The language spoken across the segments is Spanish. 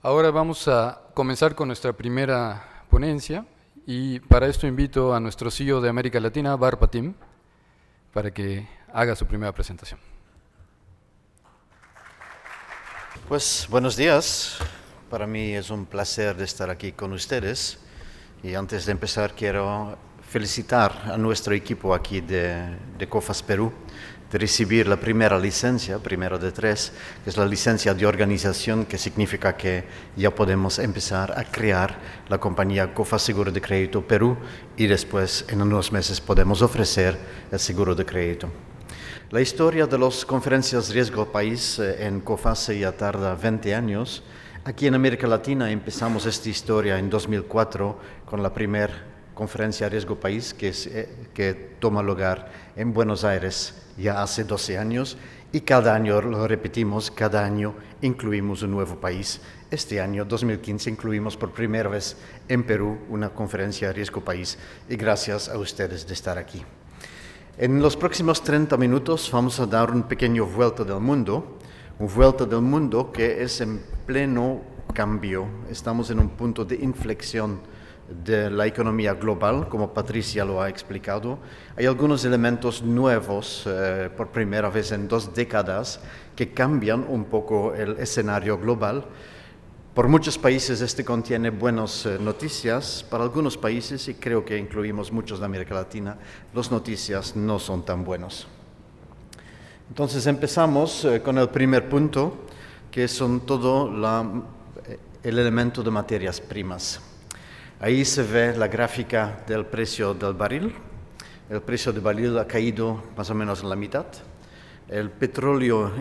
Ahora vamos a comenzar con nuestra primera ponencia y para esto invito a nuestro CEO de América Latina, Bar Patim, para que haga su primera presentación. Pues buenos días, para mí es un placer de estar aquí con ustedes y antes de empezar quiero felicitar a nuestro equipo aquí de COFAS Perú de recibir la primera licencia, primera de 3, que es la licencia de organización, que significa que ya podemos empezar a crear la compañía COFAS Seguro de Crédito Perú y después en unos meses podemos ofrecer el seguro de crédito. La historia de las conferencias Riesgo País en COFAS ya tarda 20 años. Aquí en América Latina empezamos esta historia en 2004 con la primera conferencia Riesgo País que toma lugar en Buenos Aires ya hace 12 años y cada año lo repetimos, cada año incluimos un nuevo país. Este año, 2015, incluimos por primera vez en Perú una conferencia Riesgo País y gracias a ustedes de estar aquí. En los próximos 30 minutos vamos a dar un pequeño vuelta del mundo, un vuelta del mundo que es en pleno cambio. Estamos en un punto de inflexión de la economía global, como Patricia lo ha explicado. Hay algunos elementos nuevos por primera vez en 2 décadas que cambian un poco el escenario global. Por muchos países este contiene buenas noticias, para algunos países, y creo que incluimos muchos de América Latina, las noticias no son tan buenas. Entonces empezamos con el primer punto, que son todo el elemento de materias primas. Ahí se ve la gráfica del precio del barril. El precio del barril ha caído más o menos en la mitad. El petróleo,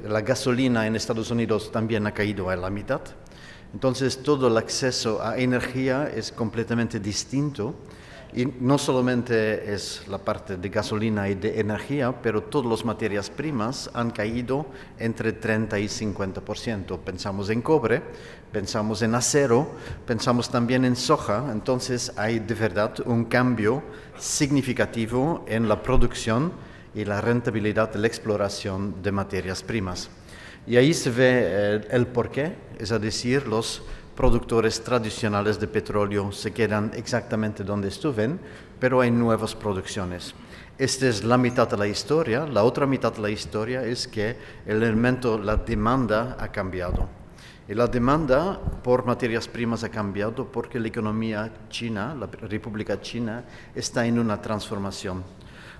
la gasolina en Estados Unidos también ha caído a la mitad. Entonces todo el acceso a energía es completamente distinto. Y no solamente es la parte de gasolina y de energía, pero todas las materias primas han caído entre 30 y 50%. Pensamos en cobre, pensamos en acero, pensamos también en soja. Entonces hay de verdad un cambio significativo en la producción y la rentabilidad de la exploración de materias primas. Y ahí se ve el porqué, es decir, los productores tradicionales de petróleo se quedan exactamente donde estuvieron, pero hay nuevas producciones. Esta es la mitad de la historia. La otra mitad de la historia es que el elemento, la demanda ha cambiado. Y la demanda por materias primas ha cambiado porque la economía china, la República China, está en una transformación.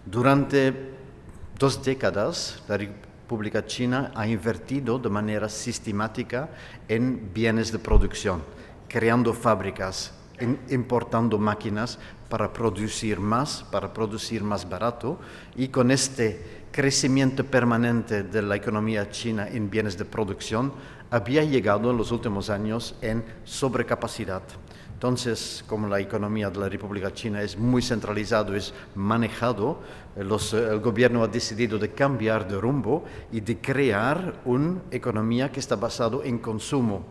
Durante 2 décadas, la República China ha invertido de manera sistemática en bienes de producción, creando fábricas, importando máquinas para producir más barato, y con este crecimiento permanente de la economía china en bienes de producción había llegado en los últimos años en sobrecapacidad. Entonces, como la economía de la República China es muy centralizado, es manejado, el gobierno ha decidido de cambiar de rumbo y de crear una economía que está basada en consumo.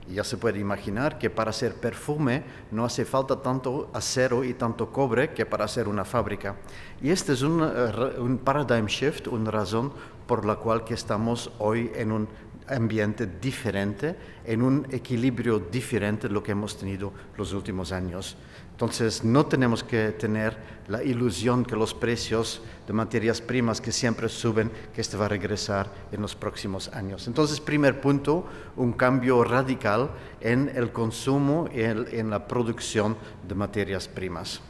Y ya se puede imaginar que para hacer perfume no hace falta tanto acero y tanto cobre que para hacer una fábrica. Y este es un paradigm shift, una razón por la cual que estamos hoy en un ambiente diferente, en un equilibrio diferente de lo que hemos tenido los últimos años. Entonces, no tenemos que tener la ilusión que los precios de materias primas que siempre suben, que esto va a regresar en los próximos años. Entonces, primer punto, un cambio radical en el consumo y en la producción de materias primas.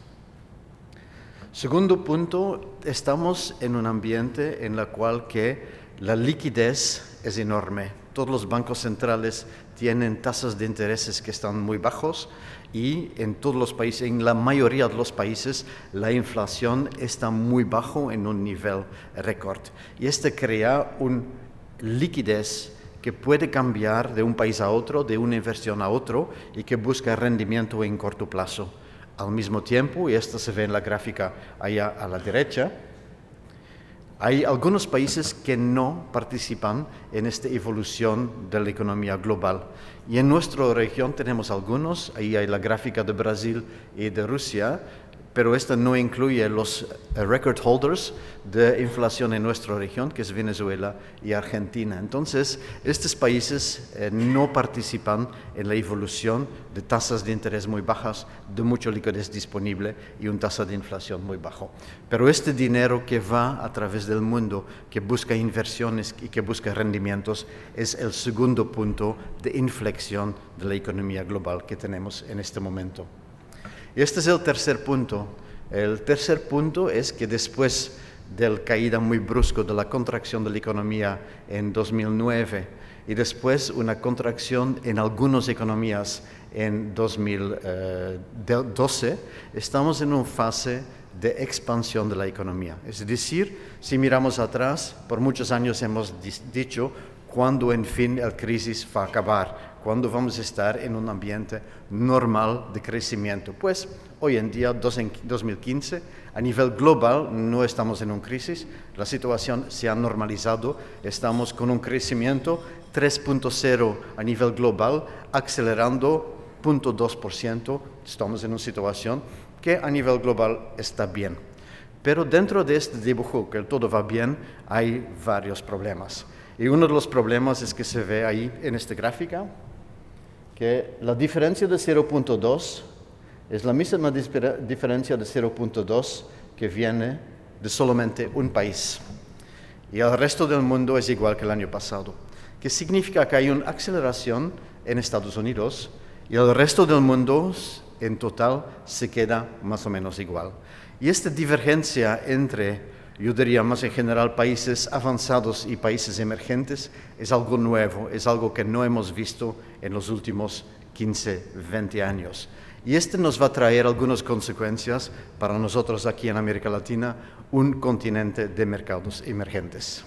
Segundo punto, estamos en un ambiente en el cual que la liquidez es enorme. Todos los bancos centrales tienen tasas de intereses que están muy bajos y en todos los países, en la mayoría de los países, la inflación está muy bajo en un nivel récord. Y crea una liquidez que puede cambiar de un país a otro, de una inversión a otro, y que busca rendimiento en corto plazo. Al mismo tiempo, y esto se ve en la gráfica allá a la derecha, hay algunos países que no participan en esta evolución de la economía global. Y en nuestra región tenemos algunos, ahí hay la gráfica de Brasil y de Rusia, pero esta no incluye los record holders de inflación en nuestra región, que es Venezuela y Argentina. Entonces, estos países no participan en la evolución de tasas de interés muy bajas, de mucha liquidez disponible y una tasa de inflación muy bajo. Pero este dinero que va a través del mundo, que busca inversiones y que busca rendimientos, es el segundo punto de inflexión de la economía global que tenemos en este momento. Y este es el tercer punto. El tercer punto es que después de la caída muy brusca de la contracción de la economía en 2009 y después una contracción en algunas economías en 2012, estamos en una fase de expansión de la economía. Es decir, si miramos atrás, por muchos años hemos dicho cuándo en fin la crisis va a acabar, cuándo vamos a estar en un ambiente normal de crecimiento. Pues hoy en día, 2015, a nivel global no estamos en una crisis, la situación se ha normalizado, estamos con un crecimiento 3.0 a nivel global, acelerando 0.2%, estamos en una situación que a nivel global está bien. Pero dentro de este dibujo, que todo va bien, hay varios problemas. Y uno de los problemas es que se ve ahí en esta gráfica, que la diferencia de 0.2 es la misma diferencia de 0.2 que viene de solamente un país. Y el resto del mundo es igual que el año pasado. Que significa que hay una aceleración en Estados Unidos y el resto del mundo en total se queda más o menos igual. Y esta divergencia entre, yo diría más en general, países avanzados y países emergentes es algo nuevo, es algo que no hemos visto en los últimos 15, 20 años. Y esto nos va a traer algunas consecuencias para nosotros aquí en América Latina, un continente de mercados emergentes.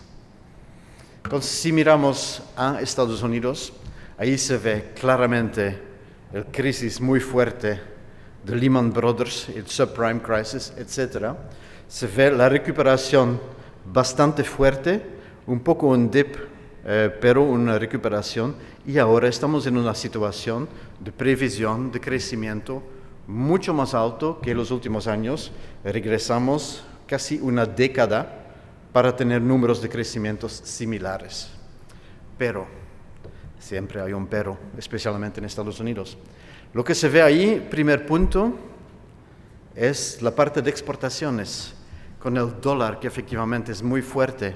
Entonces, si miramos a Estados Unidos, ahí se ve claramente la crisis muy fuerte de Lehman Brothers, el subprime crisis, etc. Se ve la recuperación bastante fuerte, un poco un dip, pero una recuperación, y ahora estamos en una situación de previsión de crecimiento mucho más alto que en los últimos años. Regresamos casi una década para tener números de crecimientos similares. Pero, siempre hay un pero, especialmente en Estados Unidos. Lo que se ve ahí, primer punto, es la parte de exportaciones. Con el dólar, que efectivamente es muy fuerte,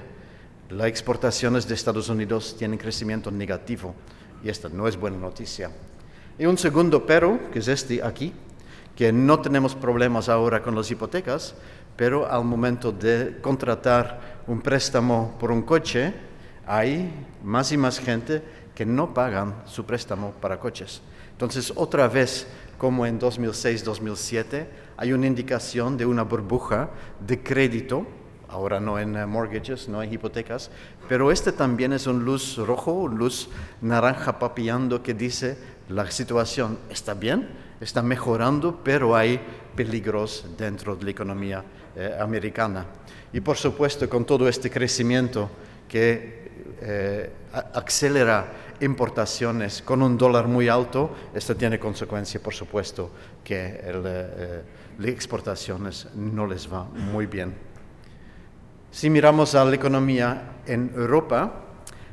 las exportaciones de Estados Unidos tienen crecimiento negativo, y esta no es buena noticia. Y un segundo pero, que es este aquí, que no tenemos problemas ahora con las hipotecas, pero al momento de contratar un préstamo por un coche, hay más y más gente que no pagan su préstamo para coches. Entonces, otra vez, como en 2006-2007, hay una indicación de una burbuja de crédito, ahora no en mortgages, no en hipotecas, pero este también es un luz rojo, un luz naranja papeando que dice la situación está bien, está mejorando, pero hay peligros dentro de la economía americana. Y por supuesto, con todo este crecimiento que acelera importaciones con un dólar muy alto, esto tiene consecuencia, por supuesto, que las exportaciones no les va muy bien. Si miramos a la economía en Europa,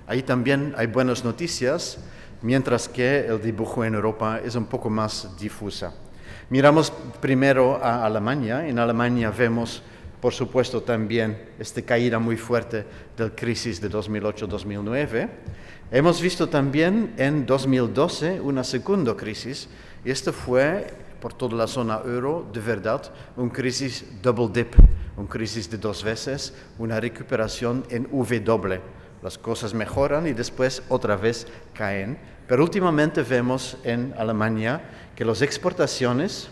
ahí también hay buenas noticias, mientras que el dibujo en Europa es un poco más difusa. Miramos primero a Alemania. En Alemania vemos, por supuesto, también esta caída muy fuerte de la crisis de 2008-2009. Hemos visto también en 2012 una segunda crisis, y esto fue, por toda la zona euro, de verdad, una crisis double dip, una crisis de dos veces, una recuperación en W. Las cosas mejoran y después otra vez caen. Pero últimamente vemos en Alemania que las exportaciones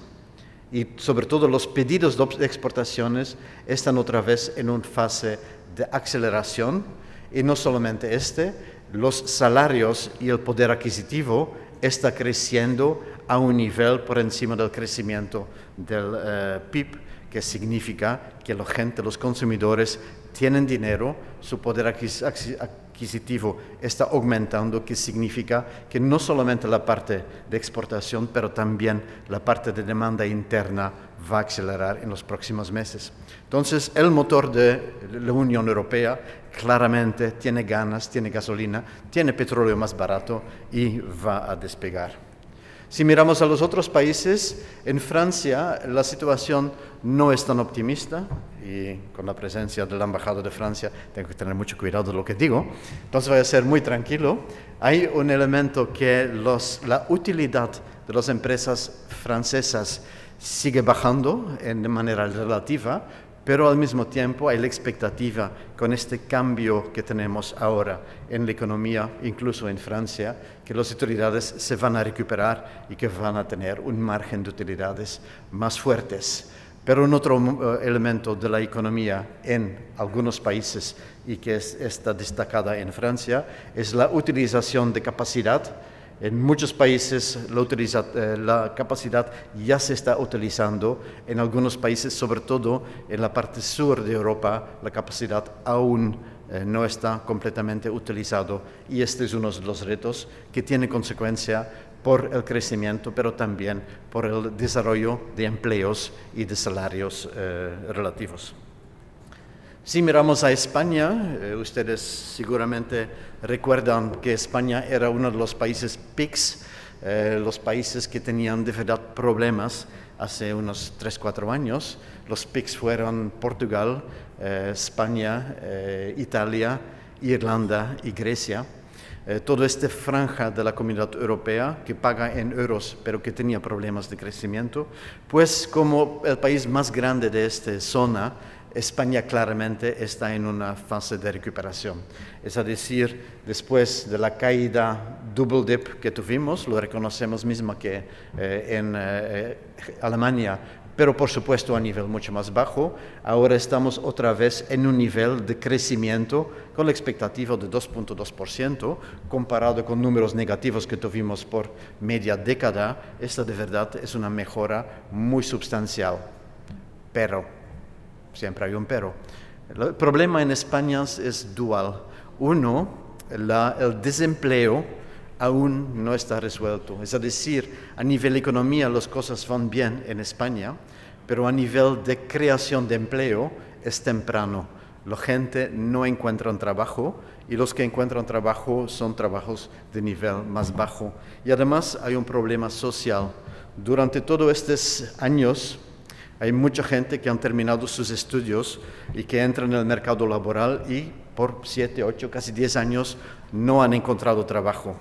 y sobre todo los pedidos de exportaciones están otra vez en una fase de aceleración Y no solamente los salarios y el poder adquisitivo está creciendo a un nivel por encima del crecimiento del PIB, que significa que la gente, los consumidores, tienen dinero, su poder adquisitivo está aumentando, que significa que no solamente la parte de exportación, pero también la parte de demanda interna va a acelerar en los próximos meses. Entonces, el motor de la Unión Europea claramente tiene ganas, tiene gasolina, tiene petróleo más barato y va a despegar. Si miramos a los otros países, en Francia la situación no es tan optimista, y con la presencia de la Embajada de Francia tengo que tener mucho cuidado de lo que digo, entonces voy a ser muy tranquilo. Hay un elemento que la utilidad de las empresas francesas sigue bajando de manera relativa, pero al mismo tiempo hay la expectativa con este cambio que tenemos ahora en la economía, incluso en Francia, que las utilidades se van a recuperar y que van a tener un margen de utilidades más fuertes. Pero un otro elemento de la economía en algunos países y que está destacada en Francia es la utilización de capacidad. En muchos países la capacidad ya se está utilizando, en algunos países, sobre todo en la parte sur de Europa, la capacidad aún no está completamente utilizado, y este es uno de los retos que tiene consecuencia por el crecimiento, pero también por el desarrollo de empleos y de salarios relativos. Si miramos a España, ustedes seguramente recuerdan que España era uno de los países PIGS, los países que tenían de verdad problemas hace unos 3-4 años. Los PIGS fueron Portugal, España, Italia, Irlanda y Grecia. Toda esta franja de la Comunidad Europea que paga en euros pero que tenía problemas de crecimiento, pues como el país más grande de esta zona, España claramente está en una fase de recuperación. Es decir, después de la caída double dip que tuvimos, lo reconocemos mismo que en Alemania, pero por supuesto a nivel mucho más bajo, ahora estamos otra vez en un nivel de crecimiento con la expectativa de 2.2%, comparado con números negativos que tuvimos por media década. Esta de verdad es una mejora muy sustancial, pero siempre hay un pero. El problema en España es dual. Uno, el desempleo aún no está resuelto. Es decir, a nivel economía las cosas van bien en España, pero a nivel de creación de empleo es temprano. La gente no encuentra un trabajo y los que encuentran trabajo son trabajos de nivel más bajo. Y además hay un problema social. Durante todos estos años, hay mucha gente que han terminado sus estudios y que entran en el mercado laboral y por 7, 8, casi 10 años no han encontrado trabajo.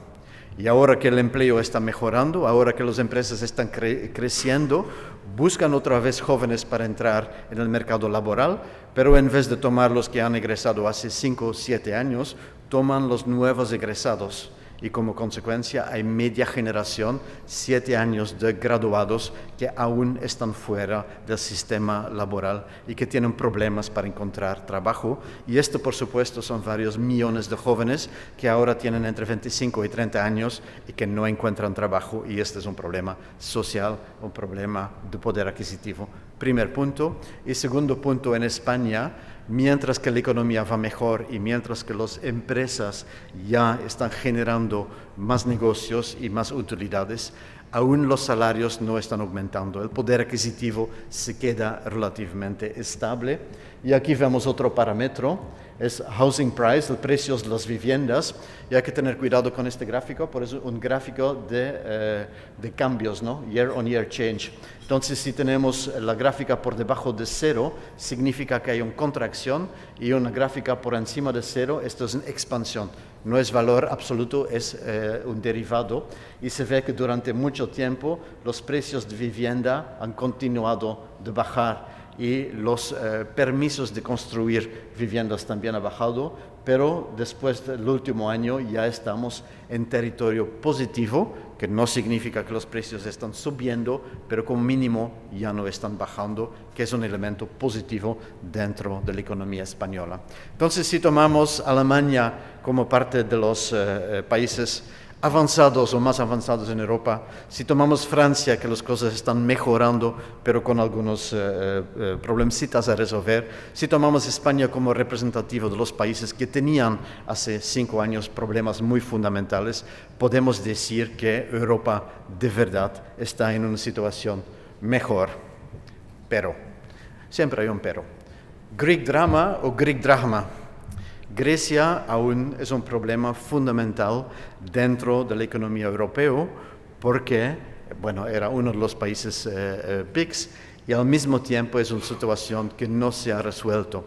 Y ahora que el empleo está mejorando, ahora que las empresas están creciendo, buscan otra vez jóvenes para entrar en el mercado laboral, pero en vez de tomar los que han egresado hace 5 o 7 años, toman los nuevos egresados. Y como consecuencia hay media generación, 7 años de graduados que aún están fuera del sistema laboral y que tienen problemas para encontrar trabajo. Y esto, por supuesto, son varios millones de jóvenes que ahora tienen entre 25 y 30 años y que no encuentran trabajo. Y este es un problema social, un problema de poder adquisitivo. Primer punto. Y segundo punto, en España, mientras que la economía va mejor y mientras que las empresas ya están generando más negocios y más utilidades, aún los salarios no están aumentando. El poder adquisitivo se queda relativamente estable. Y aquí vemos otro parámetro, es housing price, el precio de las viviendas. Y hay que tener cuidado con este gráfico, por eso un gráfico de cambios, ¿no? Year on year change. Entonces, si tenemos la gráfica por debajo de 0, significa que hay una contracción, y una gráfica por encima de 0, esto es una expansión. No es valor absoluto, es un derivado, y se ve que durante mucho tiempo los precios de vivienda han continuado de bajar y los permisos de construir viviendas también han bajado, pero después del último año ya estamos en territorio positivo que no significa que los precios están subiendo, pero como mínimo ya no están bajando, que es un elemento positivo dentro de la economía española. Entonces, si tomamos Alemania como parte de los países avanzados o más avanzados en Europa, si tomamos Francia, que las cosas están mejorando, pero con algunos problemcitas a resolver, si tomamos España como representativo de los países que tenían hace 5 años problemas muy fundamentales, podemos decir que Europa de verdad está en una situación mejor. Pero, siempre hay un pero. Greek drama o Greek drachma. Grecia aún es un problema fundamental dentro de la economía europea porque, bueno, era uno de los países PIGS y al mismo tiempo es una situación que no se ha resuelto.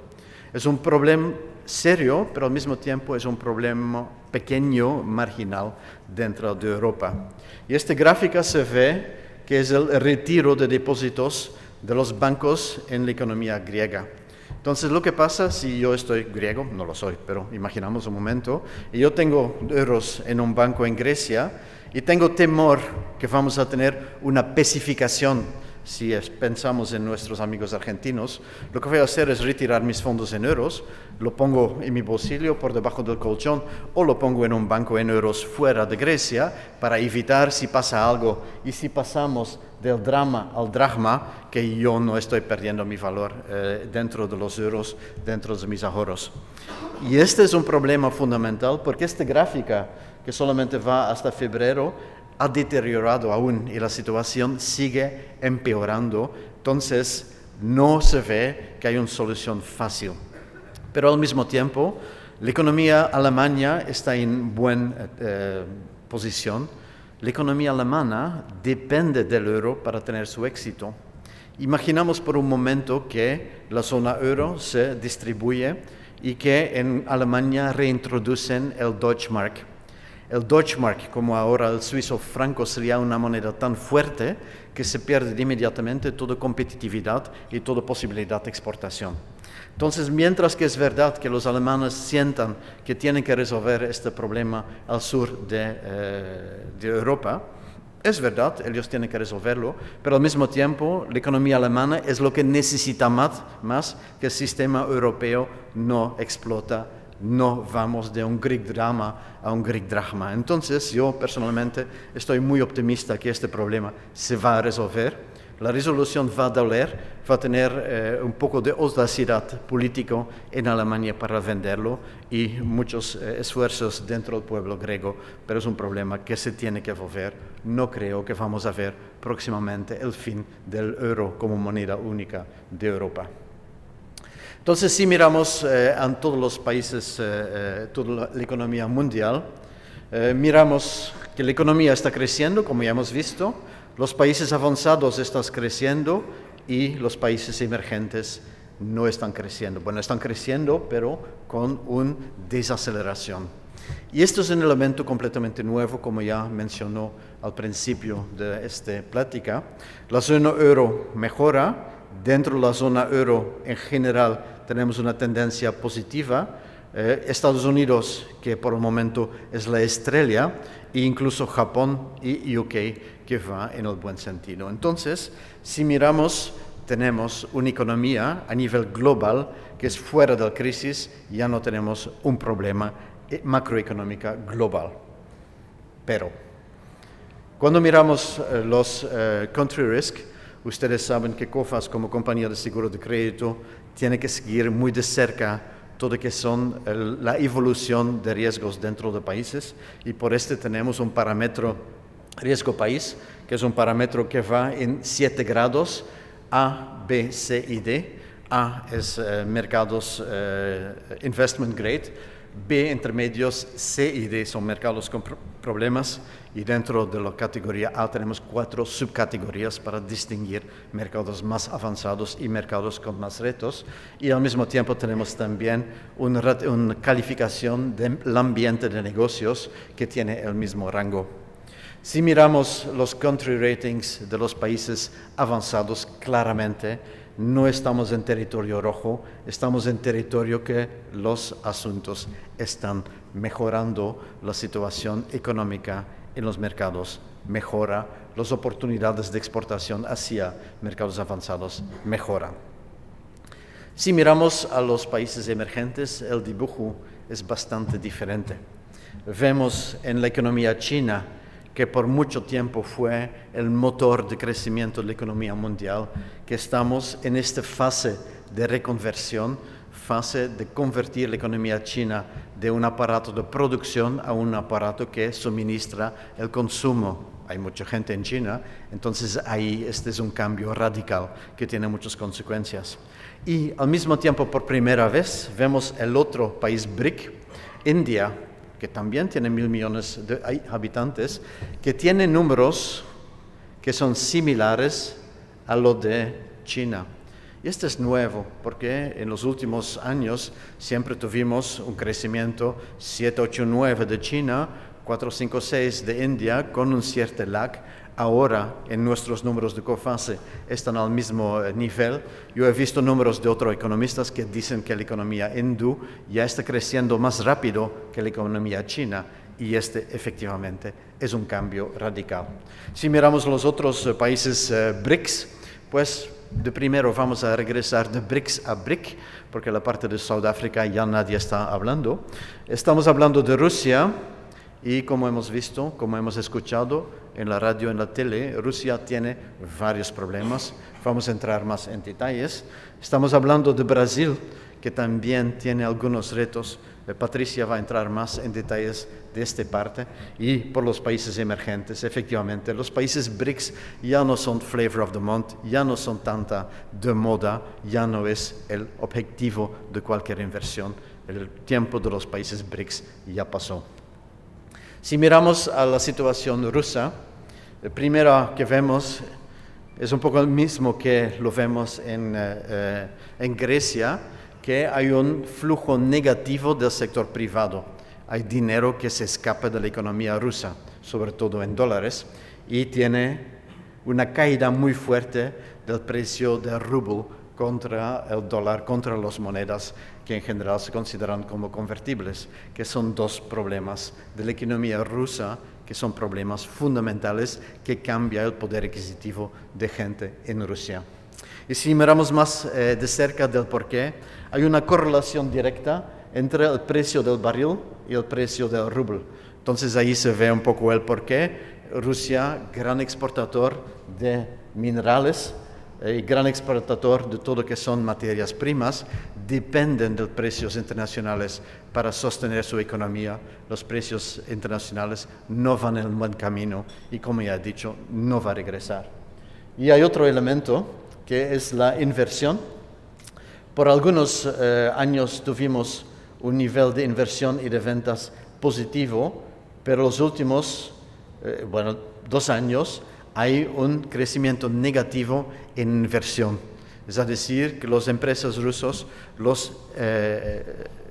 Es un problema serio, pero al mismo tiempo es un problema pequeño, marginal, dentro de Europa. Y esta gráfica se ve que es el retiro de depósitos de los bancos en la economía griega. Entonces, lo que pasa si yo estoy griego, no lo soy, pero imaginamos un momento, y yo tengo euros en un banco en Grecia y tengo temor que vamos a tener una pesificación. Si pensamos en nuestros amigos argentinos, lo que voy a hacer es retirar mis fondos en euros, lo pongo en mi bolsillo por debajo del colchón o lo pongo en un banco en euros fuera de Grecia para evitar si pasa algo y si pasamos del drama al drachma, que yo no estoy perdiendo mi valor dentro de los euros, dentro de mis ahorros. Y este es un problema fundamental porque esta gráfica, que solamente va hasta febrero, ha deteriorado aún y la situación sigue empeorando, entonces no se ve que hay una solución fácil. Pero al mismo tiempo, la economía alemana está en buena posición. La economía alemana depende del euro para tener su éxito. Imaginamos por un momento que la zona euro se distribuye y que en Alemania reintroducen el Deutschmark. El Deutschmark, como ahora el suizo franco, sería una moneda tan fuerte que se pierde inmediatamente toda competitividad y toda posibilidad de exportación. Entonces, mientras que es verdad que los alemanes sientan que tienen que resolver este problema al sur de Europa, es verdad, ellos tienen que resolverlo, pero al mismo tiempo la economía alemana es lo que necesita más que el sistema europeo no explota. No vamos de un Greek drama a un Greek drachma. Entonces, yo personalmente estoy muy optimista que este problema se va a resolver. La resolución va a doler, va a tener un poco de audacidad política en Alemania para venderlo y muchos esfuerzos dentro del pueblo griego, pero es un problema que se tiene que resolver. No creo que vamos a ver próximamente el fin del euro como moneda única de Europa. Entonces, si miramos a todos los países, toda la economía mundial, miramos que la economía está creciendo, como ya hemos visto, los países avanzados están creciendo y los países emergentes no están creciendo. Bueno, están creciendo, pero con una desaceleración. Y esto es un elemento completamente nuevo, como ya mencionó al principio de esta plática. La zona euro mejora. Dentro de la zona euro, en general, tenemos una tendencia positiva. Estados Unidos, que por el momento es la estrella, e incluso Japón y UK, que va en el buen sentido. Entonces, si miramos, tenemos una economía a nivel global que es fuera de la crisis, ya no tenemos un problema macroeconómico global. Pero, cuando miramos los country risk, ustedes saben que COFAS, como compañía de seguro de crédito, tiene que seguir muy de cerca todo lo que son la evolución de riesgos dentro de países y por este tenemos un parámetro riesgo país, que es un parámetro que va en 7 grados, A, B, C y D. A es mercados investment grade, B intermedios, C y D son mercados con problemas y dentro de la categoría A tenemos 4 subcategorías para distinguir mercados más avanzados y mercados con más retos y al mismo tiempo tenemos también una calificación del ambiente de negocios que tiene el mismo rango. Si miramos los country ratings de los países avanzados, claramente no estamos en territorio rojo, estamos en territorio que los asuntos están mejorando la situación económica en los mercados mejora, las oportunidades de exportación hacia mercados avanzados mejoran. Si miramos a los países emergentes, el dibujo es bastante diferente. Vemos en la economía china, que por mucho tiempo fue el motor de crecimiento de la economía mundial, que estamos en esta fase de reconversión, fase de convertir la economía china de un aparato de producción a un aparato que suministra el consumo. Hay mucha gente en China, entonces ahí este es un cambio radical que tiene muchas consecuencias. Y al mismo tiempo, por primera vez, vemos el otro país BRIC, India, que también tiene 1.000 millones de habitantes, que tiene números que son similares a lo de China. Y esto es nuevo, porque en los últimos años siempre tuvimos un crecimiento 7, 8, 9 de China, 4, 5, 6 de India, con un cierto lag. Ahora, en nuestros números de COFACE están al mismo nivel. Yo he visto números de otros economistas que dicen que la economía hindú ya está creciendo más rápido que la economía china, y este efectivamente es un cambio radical. Si miramos los otros países BRICS, pues de primero vamos a regresar de BRICS a BRIC, porque la parte de Sudáfrica ya nadie está hablando. Estamos hablando de Rusia, y como hemos visto, como hemos escuchado en la radio, en la tele, Rusia tiene varios problemas. Vamos a entrar más en detalles. Estamos hablando de Brasil, que también tiene algunos retos. Patricia va a entrar más en detalles de esta parte. Y por los países emergentes, efectivamente, los países BRICS ya no son flavor of the month, ya no son tanta de moda, ya no es el objetivo de cualquier inversión. El tiempo de los países BRICS ya pasó. Si miramos a la situación rusa, el primero que vemos es un poco el mismo que lo vemos en Grecia, que hay un flujo negativo del sector privado. Hay dinero que se escapa de la economía rusa, sobre todo en dólares, y tiene una caída muy fuerte del precio del rublo contra el dólar, contra las monedas que en general se consideran como convertibles, que son dos problemas de la economía rusa, que son problemas fundamentales que cambian el poder adquisitivo de gente en Rusia. Y si miramos más de cerca del porqué, hay una correlación directa entre el precio del barril y el precio del rublo. Entonces ahí se ve un poco el porqué. Rusia, gran exportador de minerales, y gran exportador de todo lo que son materias primas, dependen de precios internacionales para sostener su economía. Los precios internacionales no van en el buen camino y, como ya he dicho, no va a regresar. Y hay otro elemento que es la inversión. Por algunos años tuvimos un nivel de inversión y de ventas positivo, pero los últimos 2 años hay un crecimiento negativo en inversión. Es decir, que las empresas rusas, los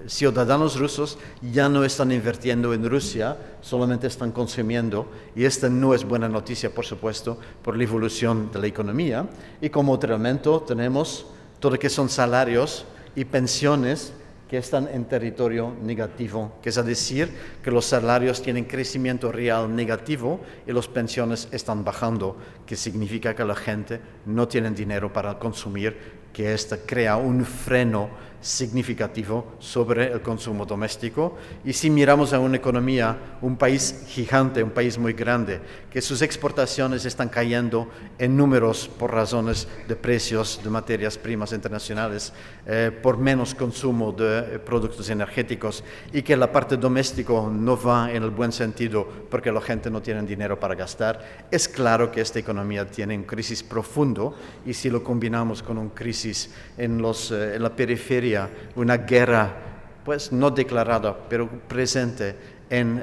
ciudadanos rusos ya no están invirtiendo en Rusia, solamente están consumiendo, y esta no es buena noticia, por supuesto, por la evolución de la economía. Y como otro elemento tenemos todo lo que son salarios y pensiones que están en territorio negativo, que es decir, que los salarios tienen crecimiento real negativo y las pensiones están bajando, que significa que la gente no tiene dinero para consumir, que esto crea un freno significativo sobre el consumo doméstico. Y si miramos a una economía, un país gigante, un país muy grande, que sus exportaciones están cayendo en números por razones de precios de materias primas internacionales, por menos consumo de productos energéticos, y que la parte doméstica no va en el buen sentido porque la gente no tiene dinero para gastar, es claro que esta economía tiene una crisis profundo. Y si lo combinamos con una crisis en la periferia, una guerra, pues no declarada, pero presente en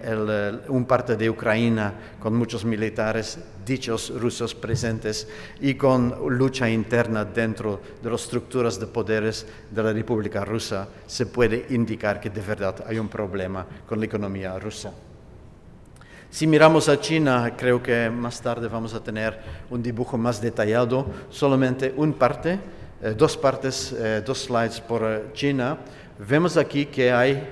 un parte de Ucrania, con muchos militares dichos rusos presentes y con lucha interna dentro de las estructuras de poderes de la República Rusa, se puede indicar que de verdad hay un problema con la economía rusa. Si miramos a China, creo que más tarde vamos a tener un dibujo más detallado, solamente dos slides por China. Vemos aquí que hay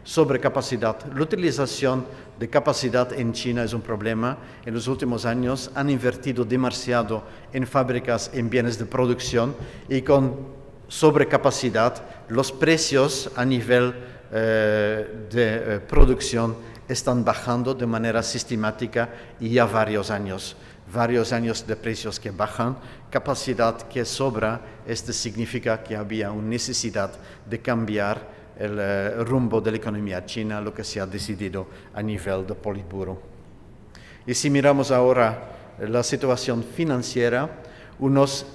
sobrecapacidad. La utilización de capacidad en China es un problema. En los últimos años han invertido demasiado en fábricas, en bienes de producción y con sobrecapacidad los precios a nivel de producción están bajando de manera sistemática y ya varios años de precios que bajan, capacidad que sobra. Esto significa que había una necesidad de cambiar el rumbo de la economía china, lo que se ha decidido a nivel de Politburo. Y si miramos ahora la situación financiera, unos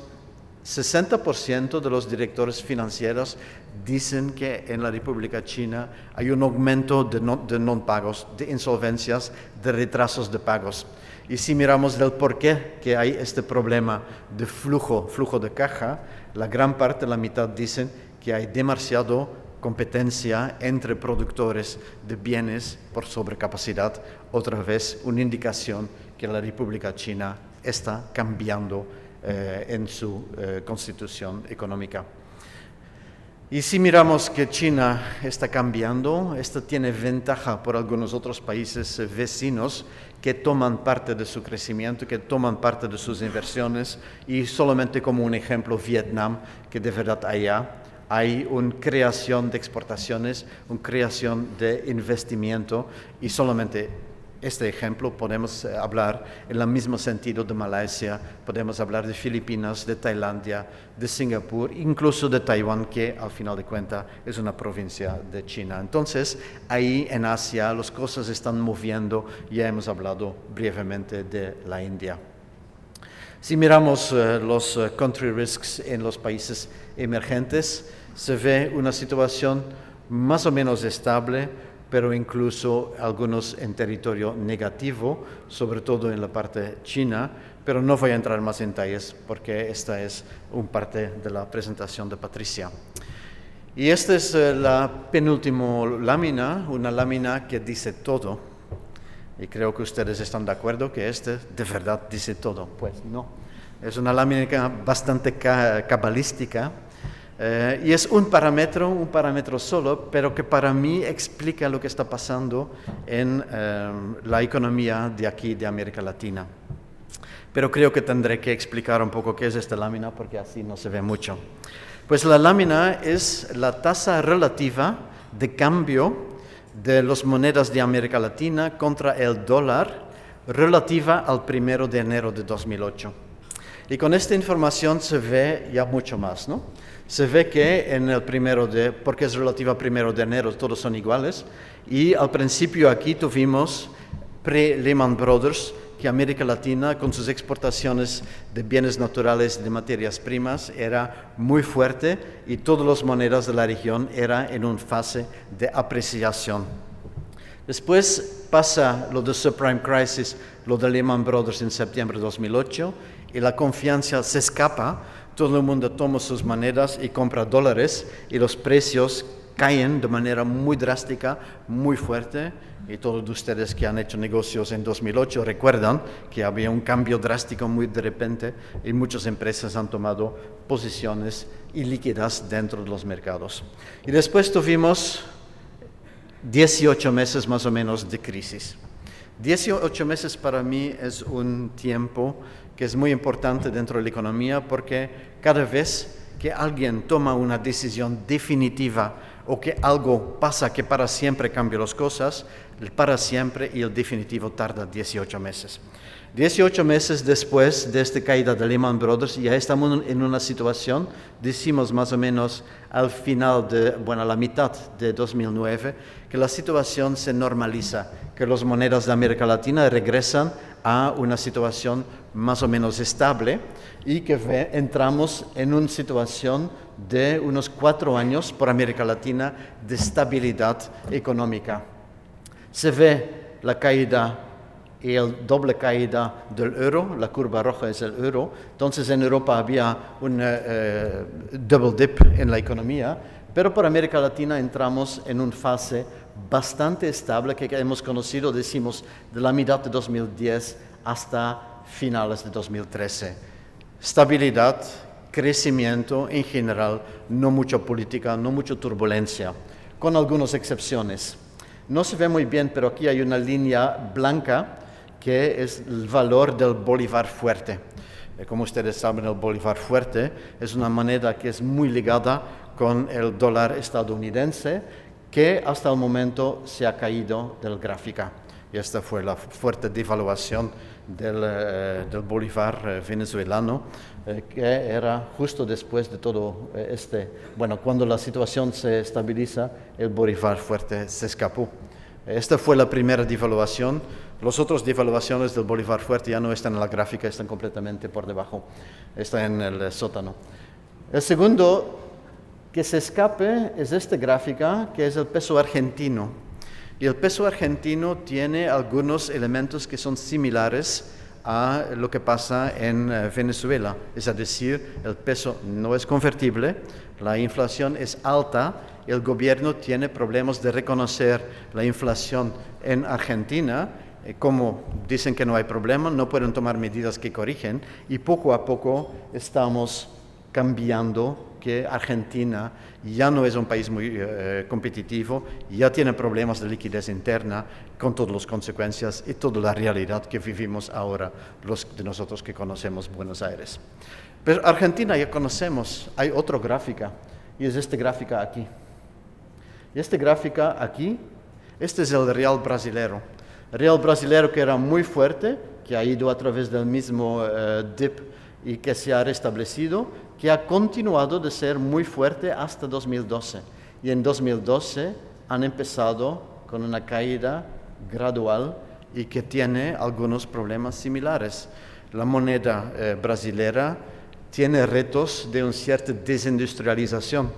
60% de los directores financieros dicen que en la República China hay un aumento de non pagos, de insolvencias, de retrasos de pagos. Y si miramos del por qué que hay este problema de flujo de caja, la gran parte, la mitad, dicen que hay demasiado competencia entre productores de bienes por sobrecapacidad. Otra vez, una indicación que la República China está cambiando en su constitución económica. Y si miramos que China está cambiando, esto tiene ventaja por algunos otros países vecinos que toman parte de su crecimiento, que toman parte de sus inversiones, y solamente como un ejemplo, Vietnam, que de verdad hay una creación de exportaciones, una creación de investimiento, y solamente este ejemplo podemos hablar en el mismo sentido de Malasia, podemos hablar de Filipinas, de Tailandia, de Singapur, incluso de Taiwán, que al final de cuentas es una provincia de China. Entonces, ahí en Asia las cosas están moviendo. Ya hemos hablado brevemente de la India. Si miramos los country risks en los países emergentes, se ve una situación más o menos estable, pero incluso algunos en territorio negativo, sobre todo en la parte china, pero no voy a entrar más en detalles porque esta es una parte de la presentación de Patricia. Y esta es la penúltima lámina, una lámina que dice todo, y creo que ustedes están de acuerdo que este de verdad dice todo. Pues no, es una lámina bastante cabalística. Y es un parámetro solo, pero que para mí explica lo que está pasando en la economía de aquí, de América Latina. Pero creo que tendré que explicar un poco qué es esta lámina, porque así no se ve mucho. Pues la lámina es la tasa relativa de cambio de las monedas de América Latina contra el dólar relativa al 1 de enero de 2008. Y con esta información se ve ya mucho más, ¿no? Se ve que en el porque es relativa al 1 de enero, todos son iguales. Y al principio aquí tuvimos, pre-Lehman Brothers, que América Latina, con sus exportaciones de bienes naturales y de materias primas, era muy fuerte y todas las monedas de la región eran en una fase de apreciación. Después pasa lo de subprime crisis, lo de Lehman Brothers en septiembre de 2008, y la confianza se escapa. Todo el mundo toma sus monedas y compra dólares y los precios caen de manera muy drástica, muy fuerte. Y todos ustedes que han hecho negocios en 2008 recuerdan que había un cambio drástico muy de repente y muchas empresas han tomado posiciones ilíquidas dentro de los mercados. Y después tuvimos 18 meses más o menos de crisis. 18 meses para mí es un tiempo que es muy importante dentro de la economía, porque cada vez que alguien toma una decisión definitiva o que algo pasa que para siempre cambia las cosas, el para siempre y el definitivo tarda 18 meses. 18 meses después de esta caída de Lehman Brothers ya estamos en una situación, decimos más o menos al final la mitad de 2009, que la situación se normaliza, que las monedas de América Latina regresan a una situación más o menos estable y que entramos en una situación de unos 4 años por América Latina de estabilidad económica. Se ve la caída y el doble caída del euro, la curva roja es el euro. Entonces en Europa había un double dip en la economía, pero por América Latina entramos en una fase bastante estable que hemos conocido, decimos, de la mitad de 2010 hasta finales de 2013. Estabilidad, crecimiento en general, no mucha política, no mucha turbulencia, con algunas excepciones. No se ve muy bien, pero aquí hay una línea blanca que es el valor del bolívar fuerte. Como ustedes saben, el bolívar fuerte es una moneda que es muy ligada con el dólar estadounidense, que hasta el momento se ha caído del gráfica. Y esta fue la fuerte devaluación del bolívar venezolano, que era justo después de todo cuando la situación se estabiliza, el bolívar fuerte se escapó. Esta fue la primera devaluación. Las otras devaluaciones del bolívar fuerte ya no están en la gráfica, están completamente por debajo, están en el sótano. El segundo que se escape es esta gráfica, que es el peso argentino. Y el peso argentino tiene algunos elementos que son similares a lo que pasa en Venezuela. Es decir, el peso no es convertible, la inflación es alta, el gobierno tiene problemas de reconocer la inflación en Argentina. Como dicen que no hay problema, no pueden tomar medidas que corrigen, y poco a poco estamos cambiando, que Argentina ya no es un país muy competitivo, ya tiene problemas de liquidez interna, con todas las consecuencias y toda la realidad que vivimos ahora los de nosotros que conocemos Buenos Aires. Pero Argentina ya conocemos, hay otra gráfica, y es esta gráfica aquí. Y esta gráfica aquí, este es el real brasilero. El real brasilero que era muy fuerte, que ha ido a través del mismo dip y que se ha restablecido, que ha continuado de ser muy fuerte hasta 2012. Y en 2012 han empezado con una caída gradual y que tiene algunos problemas similares. La moneda brasilera tiene retos de una cierta desindustrialización.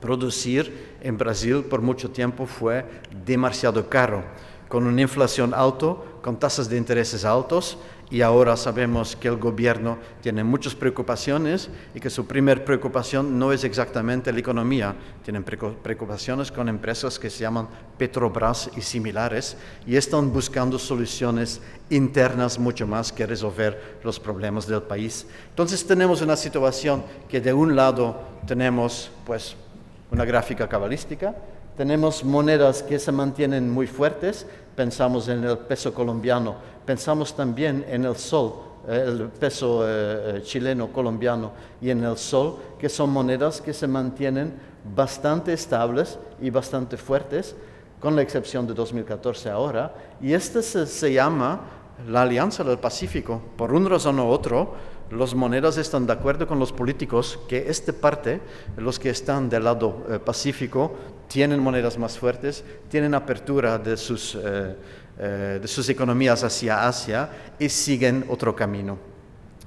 Producir en Brasil por mucho tiempo fue demasiado caro, con una inflación alta, con tasas de intereses altos, y ahora sabemos que el gobierno tiene muchas preocupaciones y que su primera preocupación no es exactamente la economía. Tienen preocupaciones con empresas que se llaman Petrobras y similares, y están buscando soluciones internas mucho más que resolver los problemas del país. Entonces tenemos una situación que de un lado tenemos una gráfica cabalística, tenemos monedas que se mantienen muy fuertes, pensamos en el peso colombiano, pensamos también en el sol, el peso chileno, colombiano y en el sol, que son monedas que se mantienen bastante estables y bastante fuertes, con la excepción de 2014 ahora, y este se llama la Alianza del Pacífico. Por una razón u otra, las monedas están de acuerdo con los políticos que esta parte, los que están del lado pacífico, tienen monedas más fuertes, tienen apertura de sus economías hacia Asia y siguen otro camino.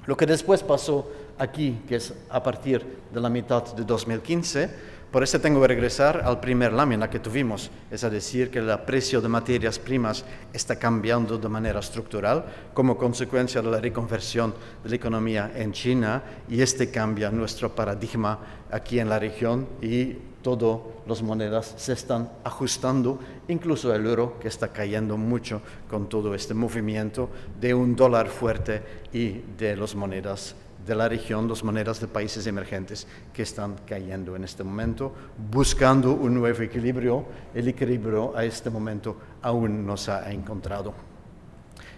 Lo que después pasó aquí, que es a partir de la mitad de 2015, por eso tengo que regresar al primer lámina que tuvimos, es decir, que el precio de materias primas está cambiando de manera estructural como consecuencia de la reconversión de la economía en China, y cambia nuestro paradigma aquí en la región, y todas las monedas se están ajustando, incluso el euro, que está cayendo mucho con todo este movimiento de un dólar fuerte y de las monedas de la región, las monedas de países emergentes que están cayendo en este momento, buscando un nuevo equilibrio. El equilibrio a este momento aún no se ha encontrado.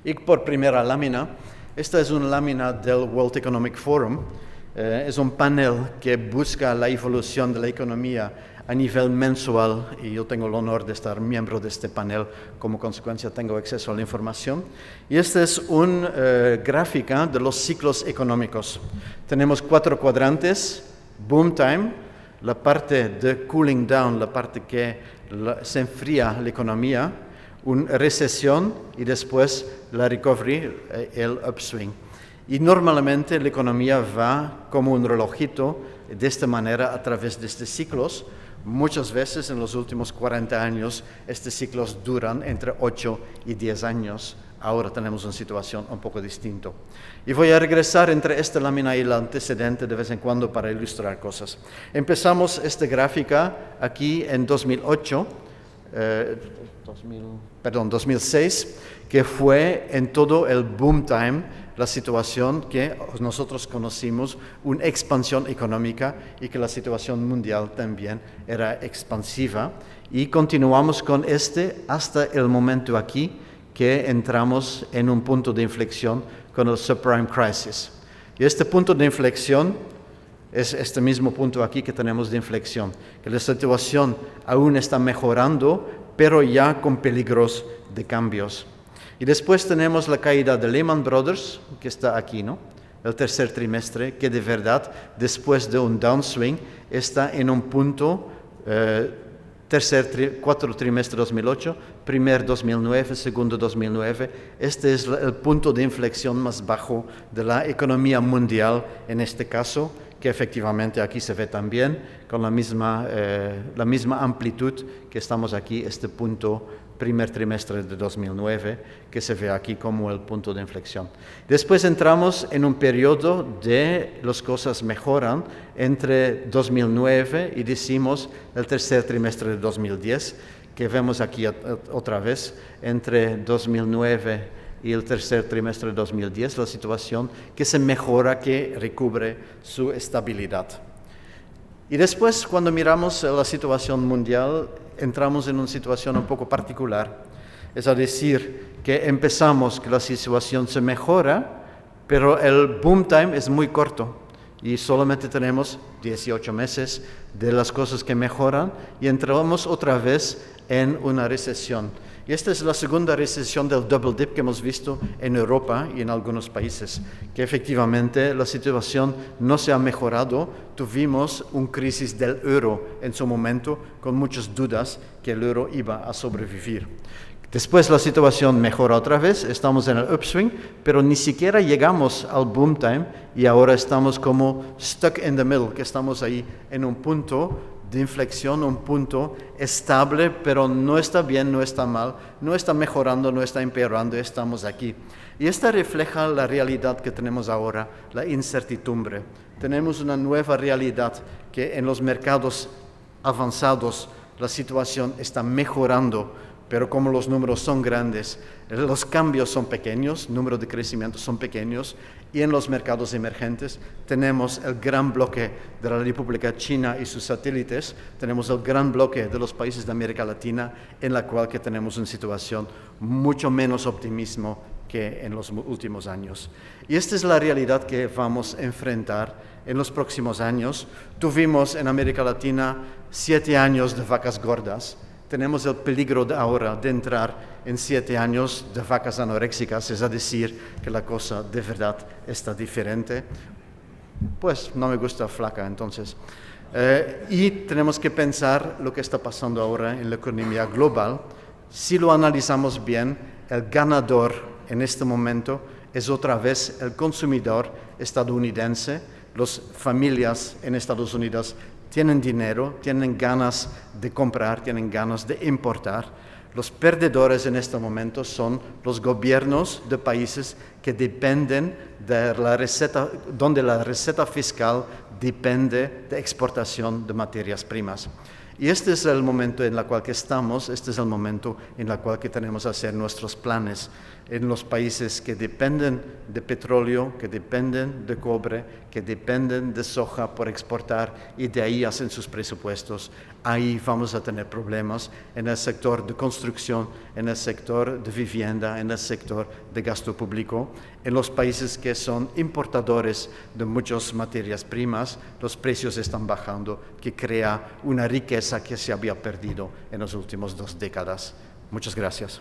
Y por primera lámina, esta es una lámina del World Economic Forum. Es un panel que busca la evolución de la economía a nivel mensual, y yo tengo el honor de estar miembro de este panel, como consecuencia tengo acceso a la información. Y esta es una gráfica de los ciclos económicos. Tenemos 4 cuadrantes: boom time, la parte de cooling down, la parte que se enfría la economía, una recesión y después la recovery, el upswing. Y normalmente la economía va como un relojito de esta manera a través de estos ciclos. Muchas veces en los últimos 40 años estos ciclos duran entre 8 y 10 años. Ahora tenemos una situación un poco distinta. Y voy a regresar entre esta lámina y el antecedente de vez en cuando para ilustrar cosas. Empezamos esta gráfica aquí en 2006, que fue en todo el boom time la situación que nosotros conocimos, una expansión económica y que la situación mundial también era expansiva. Y continuamos con hasta el momento aquí que entramos en un punto de inflexión con el subprime crisis. Y este punto de inflexión es este mismo punto aquí que tenemos de inflexión, que la situación aún está mejorando, pero ya con peligros de cambios. Y después tenemos la caída de Lehman Brothers, que está aquí, ¿no? El tercer trimestre, que de verdad, después de un downswing, está en un punto, cuarto trimestre 2008, primer 2009, segundo 2009. Este es el punto de inflexión más bajo de la economía mundial en este caso, que efectivamente aquí se ve también con la misma amplitud que estamos aquí, este punto primer trimestre de 2009, que se ve aquí como el punto de inflexión. Después entramos en un periodo de las cosas mejoran entre 2009 y decimos el tercer trimestre de 2010, que vemos aquí otra vez, entre 2009 y el tercer trimestre de 2010, la situación que se mejora, que recubre su estabilidad. Y después, cuando miramos la situación mundial, entramos en una situación un poco particular. Es decir, que empezamos que la situación se mejora, pero el boom time es muy corto. Y solamente tenemos 18 meses de las cosas que mejoran y entramos otra vez en una recesión. Y esta es la segunda recesión del double dip que hemos visto en Europa y en algunos países, que efectivamente la situación no se ha mejorado. Tuvimos una crisis del euro en su momento, con muchas dudas que el euro iba a sobrevivir. Después la situación mejora otra vez, estamos en el upswing, pero ni siquiera llegamos al boom time y ahora estamos como stuck in the middle, que estamos ahí en un punto de inflexión, un punto estable, pero no está bien, no está mal, no está mejorando, no está empeorando, estamos aquí. Y esta refleja la realidad que tenemos ahora, la incertidumbre. Tenemos una nueva realidad que en los mercados avanzados la situación está mejorando, pero como los números son grandes, los cambios son pequeños, números de crecimiento son pequeños, y en los mercados emergentes tenemos el gran bloque de la República China y sus satélites, tenemos el gran bloque de los países de América Latina, en la cual que tenemos una situación mucho menos optimismo que en los últimos años. Y esta es la realidad que vamos a enfrentar en los próximos años. Tuvimos en América Latina 7 años de vacas gordas. Tenemos el peligro de ahora de entrar en 7 años de vacas anoréxicas, es decir, que la cosa de verdad está diferente. Pues no me gusta flaca, entonces. Y tenemos que pensar lo que está pasando ahora en la economía global. Si lo analizamos bien, el ganador en este momento es otra vez el consumidor estadounidense. Las familias en Estados Unidos tienen dinero, tienen ganas de comprar, tienen ganas de importar. Los perdedores en este momento son los gobiernos de países que dependen de la receta, donde la receta fiscal depende de exportación de materias primas. Y este es el momento en el cual que estamos, este es el momento en el cual que tenemos que hacer nuestros planes en los países que dependen de petróleo, que dependen de cobre, que dependen de soja por exportar y de ahí hacen sus presupuestos. Ahí vamos a tener problemas en el sector de construcción, en el sector de vivienda, en el sector de gasto público. En los países que son importadores de muchas materias primas, los precios están bajando, que crea una riqueza que se había perdido en las últimas 2 décadas. Muchas gracias.